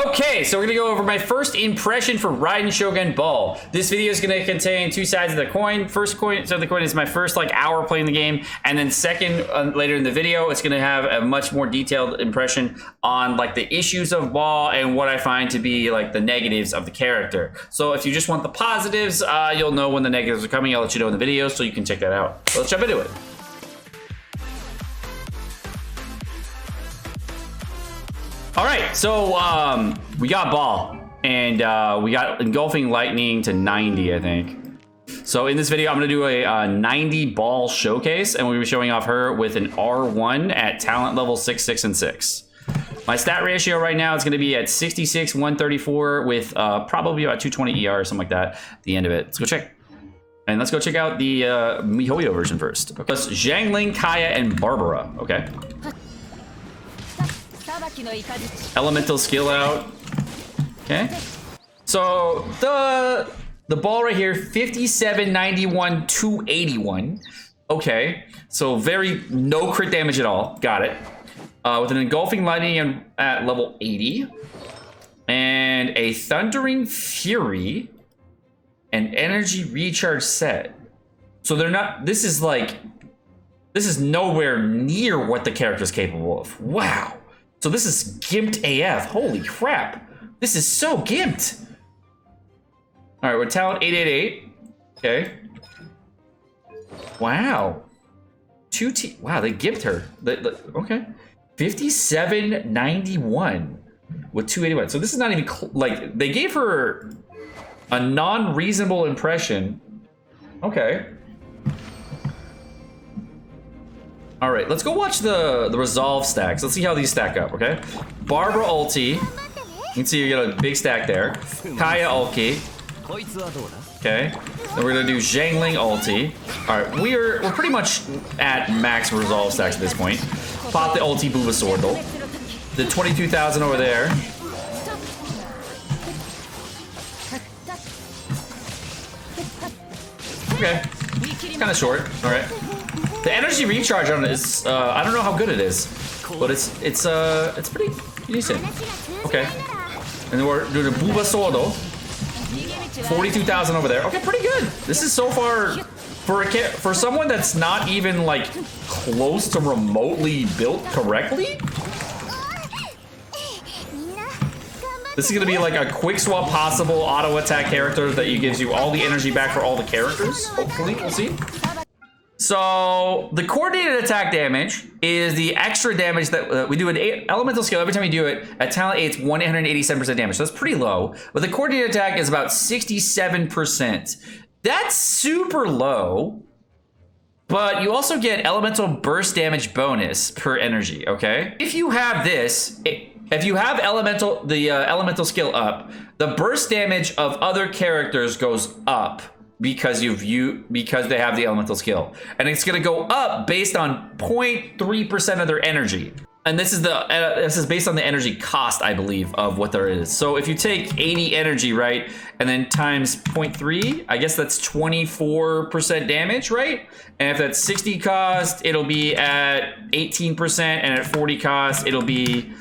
Okay, so we're gonna go over my first impression for Raiden Shogun Baal. This video is gonna contain two sides of the coin. First side of the coin is my first hour playing the game, and then second, later in the video, it's gonna have a much more detailed impression on the issues of Baal and what I find to be the negatives of the character. So if you just want the positives, you'll know when the negatives are coming. I'll let you know in the video, so you can check that out. So let's jump into it. All right, so we got Baal, and we got Engulfing Lightning to 90, I think. So in this video, I'm gonna do a 90 Baal showcase, and we'll be showing off her with an R1 at talent level 6, 6, and 6. My stat ratio right now is gonna be at 66, 134 with probably about 220 ER or something like that at the end of it. Let's go check. And let's go check out the Mihoyo version first. Okay. That's Xiangling, Kaya, and Barbara. Okay. Elemental skill out. Okay. So the Baal right here, 57, 91, 281. Okay. So no crit damage at all. Got it. With an Engulfing Lightning at level 80. And a Thundering Fury and Energy Recharge set. So they're not, this is nowhere near what the character's capable of. Wow. So this is gimped AF. Holy crap. This is so gimped. All right, we're talent 888. Okay. Wow. Wow, they gimped her. Okay. 5791 with 281. So this is not even they gave her a non-reasonable impression. Okay. All right, let's go watch the resolve stacks. Let's see how these stack up, okay? Barbara ulti. You can see you get a big stack there. Kaya ulti. Okay. Then we're gonna do Xiangling ulti. All right, we're pretty much at max resolve stacks at this point. Pop the ulti Booba Swordle. The 22,000 over there. Okay. Kind of short. All right. The energy recharge on it is I don't know how good it is, but it's pretty decent. Okay. And then we're doing a Booba Swordle. 42,000 over there. Okay, pretty good. This is so far for someone that's not even close to remotely built correctly. This is gonna be a quick swap possible auto attack character that gives you all the energy back for all the characters. Hopefully, we'll see. So the coordinated attack damage is the extra damage that we do an elemental skill. Every time you do it at talent 8, it's 187% damage. So that's pretty low. But the coordinated attack is about 67%. That's super low. But you also get elemental burst damage bonus per energy. Okay. If you have this, if you have the elemental skill up, the burst damage of other characters goes up. Because they have the elemental skill, and it's gonna go up based on 0.3% of their energy, and this is based on the energy cost, I believe, of what there is. So if you take 80 energy, right, and then times 0.3, I guess that's 24% damage, right? And if that's 60 cost, it'll be at 18%, and at 40 cost, it'll be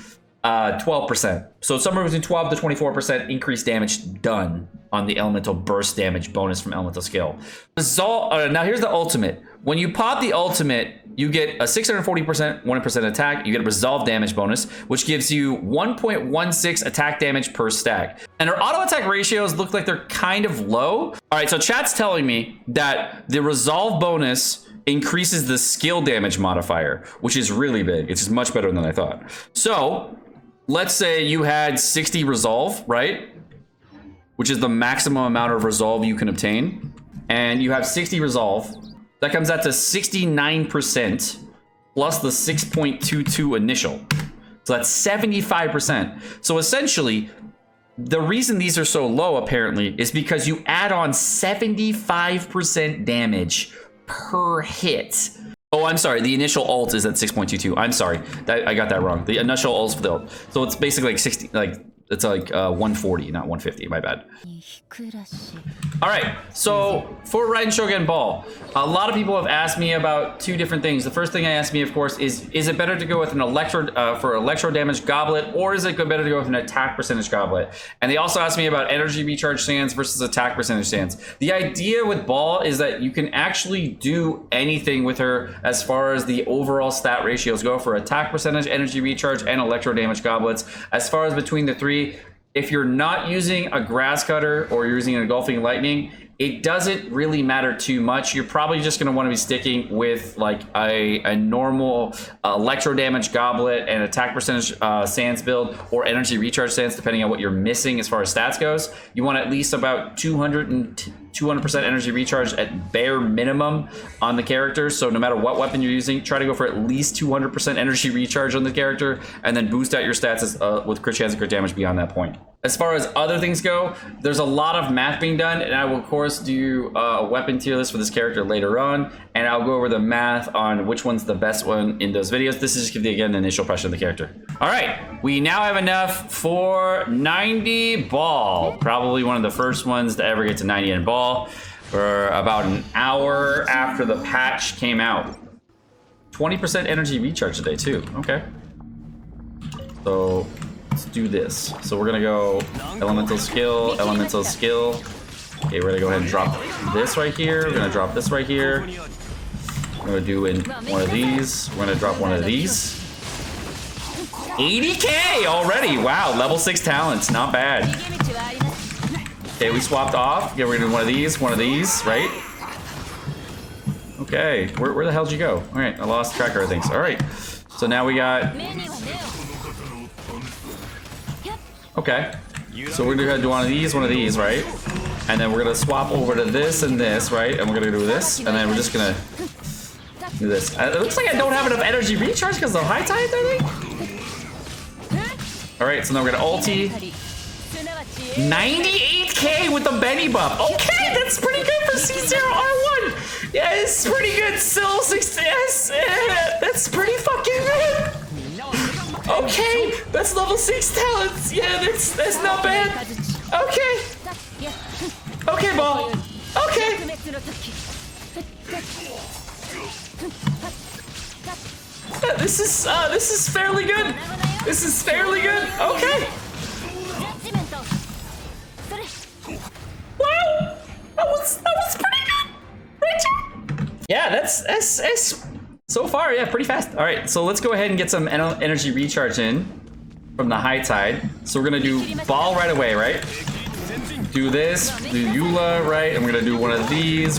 12%. So somewhere between 12 to 24% increased damage done on the elemental burst damage bonus from elemental skill. Now here's the ultimate. When you pop the ultimate, you get a 640% 1% attack. You get a resolve damage bonus, which gives you 1.16 attack damage per stack. And her auto attack ratios look like they're kind of low. All right, so chat's telling me that the resolve bonus increases the skill damage modifier, which is really big. It's just much better than I thought. So let's say you had 60 resolve, right? Which is the maximum amount of resolve you can obtain. And you have 60 resolve. That comes out to 69% plus the 6.22 initial. So that's 75%. So essentially, the reason these are so low apparently is because you add on 75% damage per hit. Oh, I'm sorry. The initial ult is at 6.22. I'm sorry. I got that wrong. The initial ult is for the ult. So it's basically 60, It's like 140, not 150. My bad. All right, so for Raiden Shogun Baal, a lot of people have asked me about two different things. The first thing I asked me, of course, is it better to go with an electro damage goblet, or is it better to go with an attack percentage goblet? And they also asked me about energy recharge sands versus attack percentage sands. The idea with Baal is that you can actually do anything with her as far as the overall stat ratios go for attack percentage, energy recharge, and electro damage goblets. As far as between the three, if you're not using a grass cutter or you're using an engulfing lightning, it doesn't really matter too much. You're probably just going to want to be sticking with like a normal electro damage goblet and attack percentage sands build, or energy recharge sands, depending on what you're missing as far as stats goes. You want at least about 200% energy recharge at bare minimum on the character. So no matter what weapon you're using, try to go for at least 200% energy recharge on the character, and then boost out your stats with crit chance and crit damage beyond that point. As far as other things go, there's a lot of math being done, and I will of course do a weapon tier list for this character later on, and I'll go over the math on which one's the best one in those videos. This is just give you again an initial impression of the character. All right, we now have enough for 90 Baal. Probably one of the first ones to ever get to 90 in Baal. For about an hour after the patch came out. 20% energy recharge today too. Okay. So let's do this. So we're gonna go elemental skill, elemental skill. Okay, we're gonna go ahead and drop this right here. We're gonna drop this right here. We're gonna do in one of these. We're gonna drop one of these. 80K already. Wow, level 6 talents, not bad. Okay, we swapped off. Yeah, we're gonna do one of these, right? Okay, where the hell did you go? All right, I lost track of things. All right, so now we got. Okay, so we're gonna do one of these, right? And then we're gonna swap over to this and this, right? And we're gonna do this, and then we're just gonna do this. It looks like I don't have enough energy recharge because of high tide, I think. All right, so now we're gonna ulti. 98K with the Benny buff. Okay, that's pretty good for C0R1. Yeah, it's pretty good. Still 6. Yes, that's pretty fucking good. Okay, that's level 6 talents. Yeah, that's not bad. Okay. Okay, Baal. Okay. This is fairly good. This is fairly good. Okay. Wow, that was pretty good. Right? Yeah, that's so far, yeah, pretty fast. All right, so let's go ahead and get some energy recharge in from the high tide. So we're gonna do Baal right away, right? Do this, do Eula, right? And we're gonna do one of these,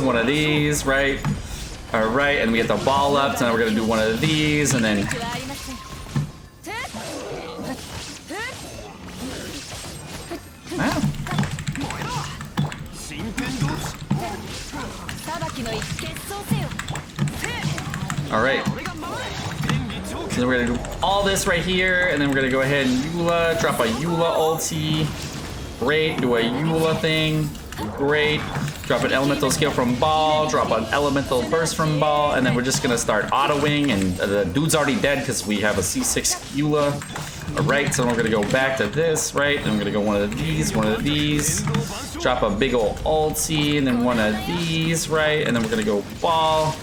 right? All right, and we get the Baal up. So now we're gonna do one of these, and then. Wow. All right. So then we're gonna do all this right here, and then we're gonna go ahead and Eula, drop a Eula ulti. Great, do a Eula thing. Great. Drop an elemental skill from Baal, drop an elemental burst from Baal, and then we're just gonna start autoing, and the dude's already dead because we have a C6 Eula. All right, so we're gonna go back to this, right? Then we're gonna go one of these, drop a big ol' ulti, and then one of these, right? And then we're gonna go Baal.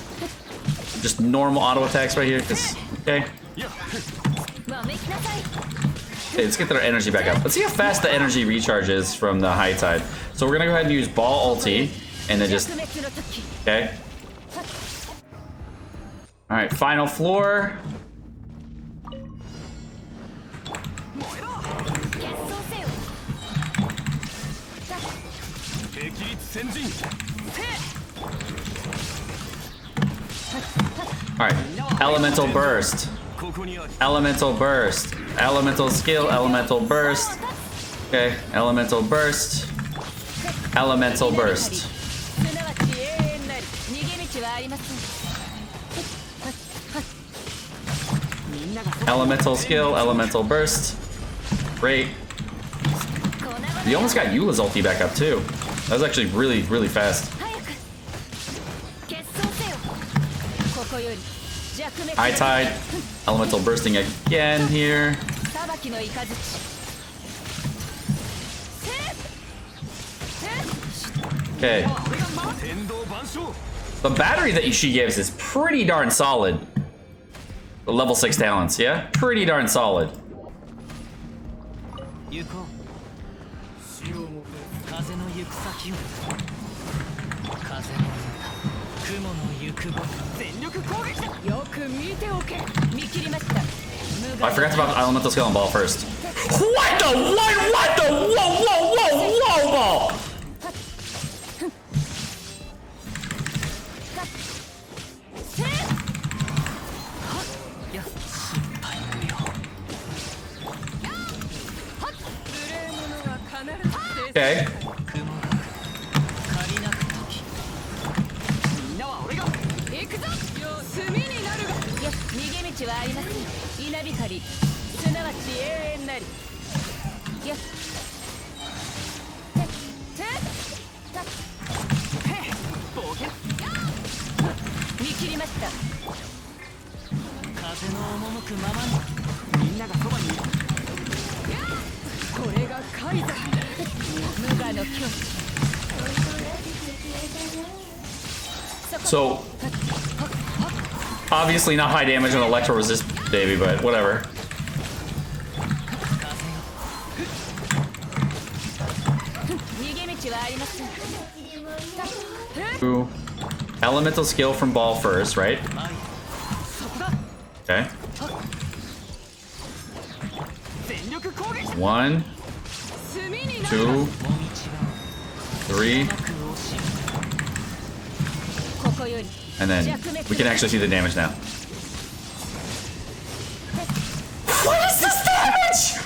Just normal auto attacks right here, because, okay. Okay, let's get their energy back up. Let's see how fast the energy recharge is from the high tide. So we're gonna go ahead and use Baal ulti, and then just, okay. All right, final floor. All right, elemental burst. Elemental burst. Elemental skill, elemental burst. Okay, elemental burst. Elemental burst. Elemental skill, elemental burst. Great. We almost got Eula's ulti back up too. That was actually really, really fast. High tide, elemental bursting again here. Okay. The battery that she gives is pretty darn solid. The level 6 talents, yeah? Pretty darn solid. I forgot about elemental skill and ball first. What the what the whoa ball! Okay. So, obviously not high damage on Electro resist, baby, but whatever. Elemental skill from Baal first, right? Okay. 1, 2, 3. And then we can actually see the damage now. What is this damage?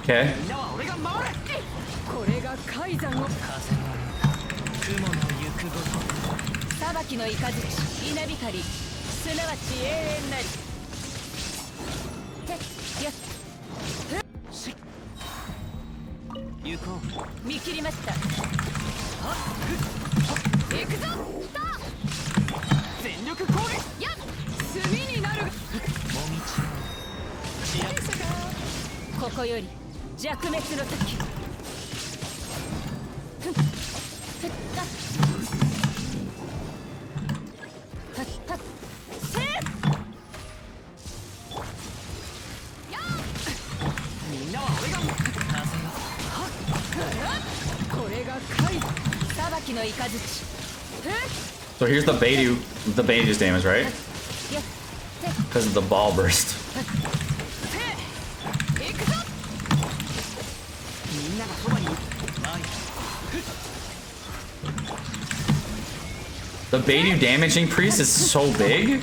Okay. So here's the Baidu's damage, right? Because of the ball burst. The Baidu damage increase is so big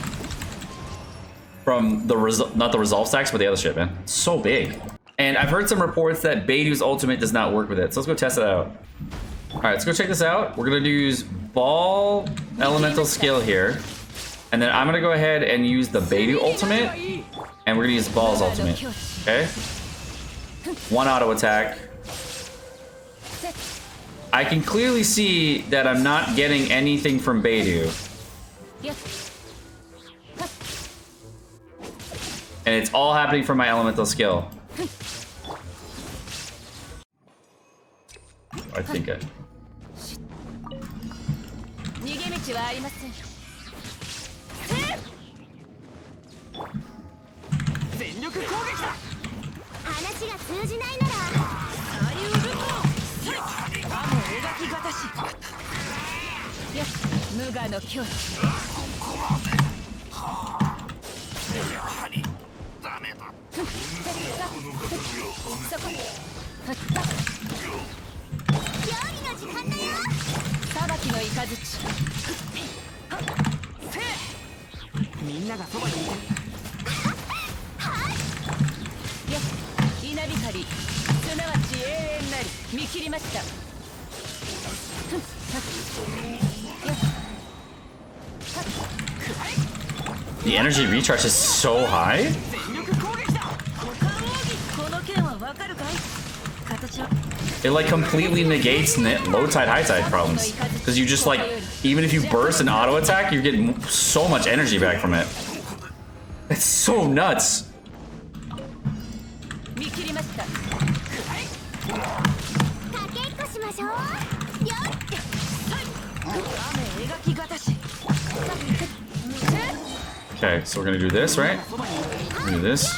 from the not the resolve stacks, but the other shit, man. It's so big. And I've heard some reports that Baidu's ultimate does not work with it. So let's go test it out. All right, let's go check this out. We're gonna use Baal elemental skill here. And then I'm gonna go ahead and use the Baidu ultimate. And we're gonna use Baal's ultimate, okay? 1 auto attack. I can clearly see that I'm not getting anything from Baidu. And it's all happening from my elemental skill. I think I... The energy recharge is so high. It like completely negates low tide, high tide problems. Because you just like, even if you burst an auto attack, you're getting so much energy back from it. It's so nuts. Okay, so we're gonna do this, right? We're gonna do this.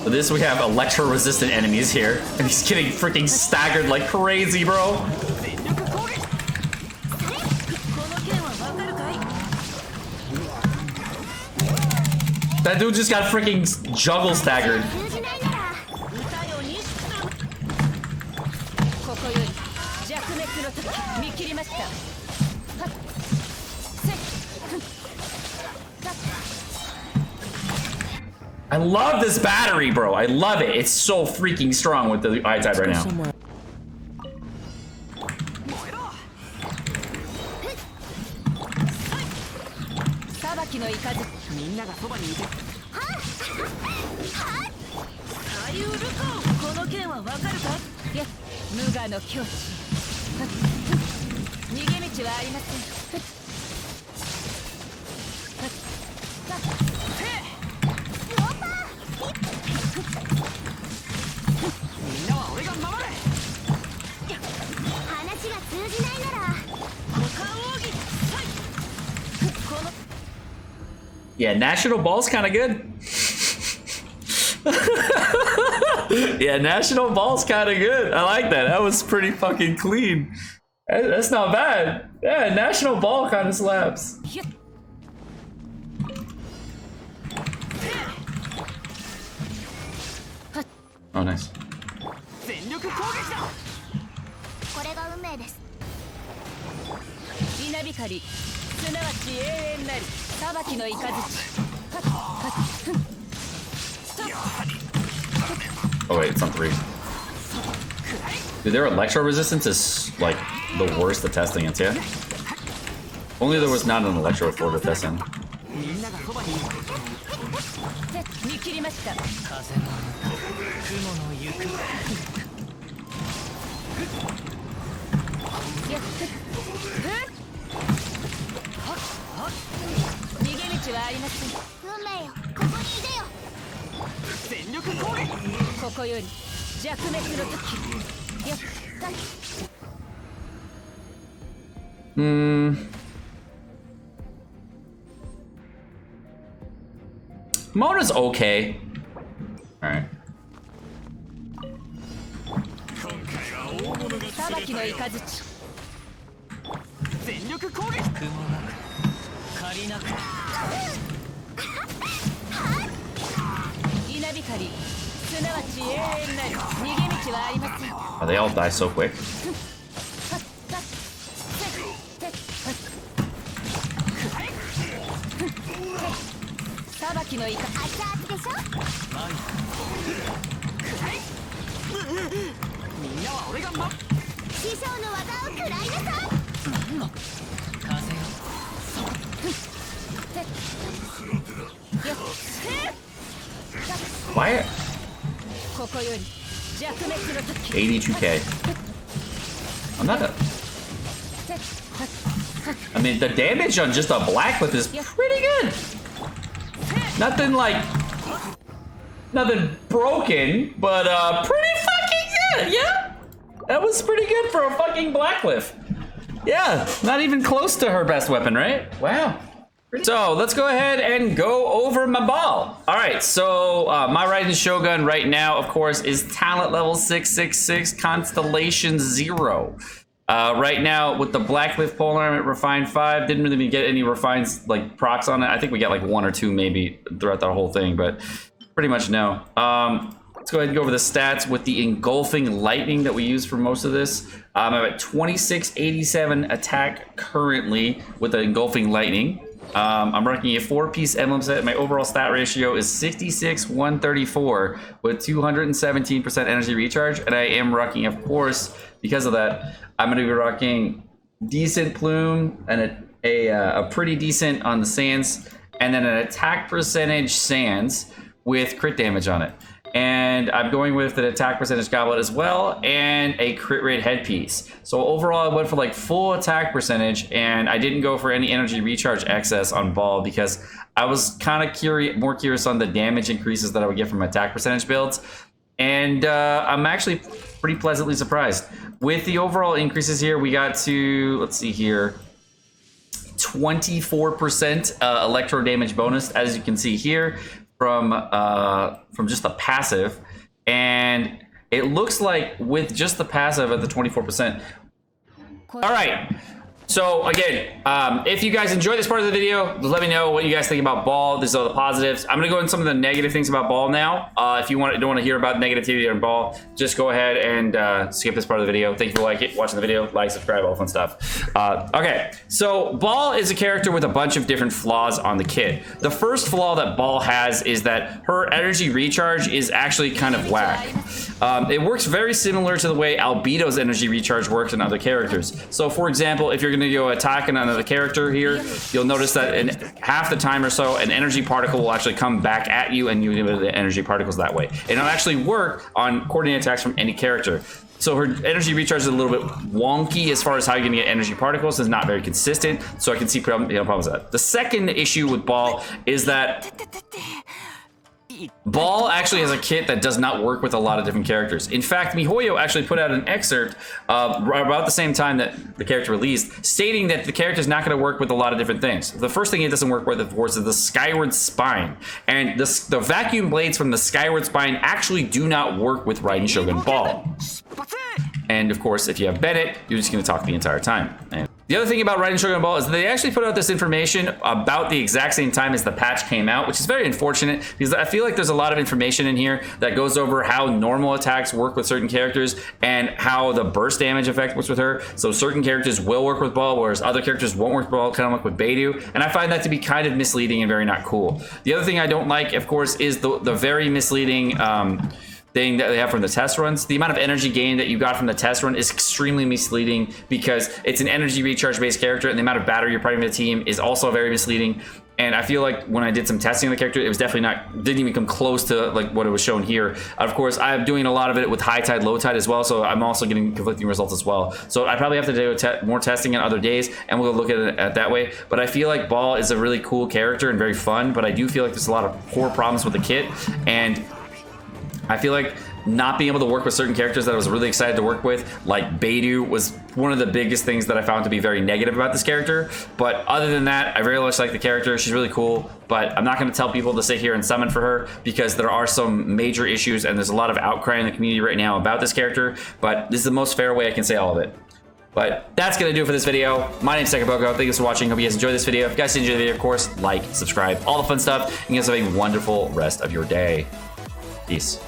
For this, we have Electro-resistant enemies here, and he's getting freaking staggered like crazy, bro. That dude just got freaking juggle staggered. I love this battery, bro. I love it. It's so freaking strong with the eye type right now. Yeah, National Ball's kind of good. Yeah, National Ball's kind of good. I like that. That was pretty fucking clean. That's not bad. Yeah, National Ball kind of slaps. Oh, nice. Oh wait, it's on 3. Dude, their Electro resistance is like the worst at testing it, yeah? Only there was not an Electro floor to test in. Mona's okay. Alright. Oh, they all die so quick. Why? 82k. I'm not a... I mean, the damage on just a Blackcliff is pretty good. Nothing like... Nothing broken, but pretty fucking good, yeah? That was pretty good for a fucking Blackcliff. Yeah, not even close to her best weapon, right? Wow. So let's go ahead and go over my Baal. All right, so my Raiden Shogun right now, of course, is talent level 666, constellation 0. Right now with the Blackcliff polar armament refined 5, didn't really get any refines like procs on it. I think we got like 1 or 2 maybe throughout the whole thing, but pretty much no. Let's go ahead and go over the stats with the engulfing lightning that we use for most of this. I'm at 2687 attack currently with the engulfing lightning. I'm rocking a 4-piece emblem set. My overall stat ratio is 66-134 with 217% energy recharge. And I am rocking, of course, because of that, I'm going to be rocking decent plume and a a pretty decent on the sands, and then an attack percentage sands with crit damage on it. And I'm going with an attack percentage goblet as well, and a crit rate headpiece. So overall, I went for like full attack percentage, and I didn't go for any energy recharge excess on Baal because I was kind of more curious on the damage increases that I would get from attack percentage builds. And I'm actually pretty pleasantly surprised. With the overall increases here, we got to, let's see here, 24% electro damage bonus, as you can see here, from just the passive. And it looks like with just the passive at the 24%. All right. So again, if you guys enjoyed this part of the video, let me know what you guys think about Baal. These are the positives. I'm gonna go into some of the negative things about Baal now. If you don't want to hear about negativity on Baal, just go ahead and skip this part of the video. Thank you for watching the video, like, subscribe, all fun stuff. Okay, so Baal is a character with a bunch of different flaws on the kit. The first flaw that Baal has is that her energy recharge is actually kind of whack. It works very similar to the way Albedo's energy recharge works in other characters. So for example, if you're gonna go attack another character here, you'll notice that in half the time or so, an energy particle will actually come back at you, and you get the energy particles that way. And it'll actually work on coordinated attacks from any character. So her energy recharge is a little bit wonky as far as how you're gonna get energy particles. It's not very consistent, so I can see problems with that. The second issue with Baal is that Baal actually has a kit that does not work with a lot of different characters. In fact, Mihoyo actually put out an excerpt about the same time that the character released, stating that the character is not going to work with a lot of different things. The first thing it doesn't work with, of course, is the Skyward Spine. And the vacuum blades from the Skyward Spine actually do not work with Raiden Shogun Baal. And of course, if you have Bennett, you're just going to talk the entire time. And the other thing about Raiden Shogun Baal is that they actually put out this information about the exact same time as the patch came out, which is very unfortunate because I feel like there's a lot of information in here that goes over how normal attacks work with certain characters and how the burst damage effect works with her. So certain characters will work with Baal, whereas other characters won't work with Baal, kind of like with Beidou. And I find that to be kind of misleading and very not cool. The other thing I don't like, of course, is the very misleading thing that they have from the test runs. The amount of energy gain that you got from the test run is extremely misleading because it's an energy recharge based character, and the amount of battery you're putting in the team is also very misleading. And I feel like when I did some testing of the character, it was definitely didn't even come close to like what it was shown here. Of course, I'm doing a lot of it with high tide, low tide as well, so I'm also getting conflicting results as well. So I probably have to do more testing on other days, and we'll look at it that way. But I feel like Baal is a really cool character and very fun, but I do feel like there's a lot of core problems with the kit, and I feel like not being able to work with certain characters that I was really excited to work with, like Beidou, was one of the biggest things that I found to be very negative about this character. But other than that, I very much like the character. She's really cool, but I'm not going to tell people to sit here and summon for her because there are some major issues and there's a lot of outcry in the community right now about this character, but this is the most fair way I can say all of it. But that's going to do it for this video. My name's Sekapoko. Thank you for watching. Hope you guys enjoyed this video. If you guys did enjoy the video, of course, like, subscribe, all the fun stuff. And you guys have a wonderful rest of your day. Peace.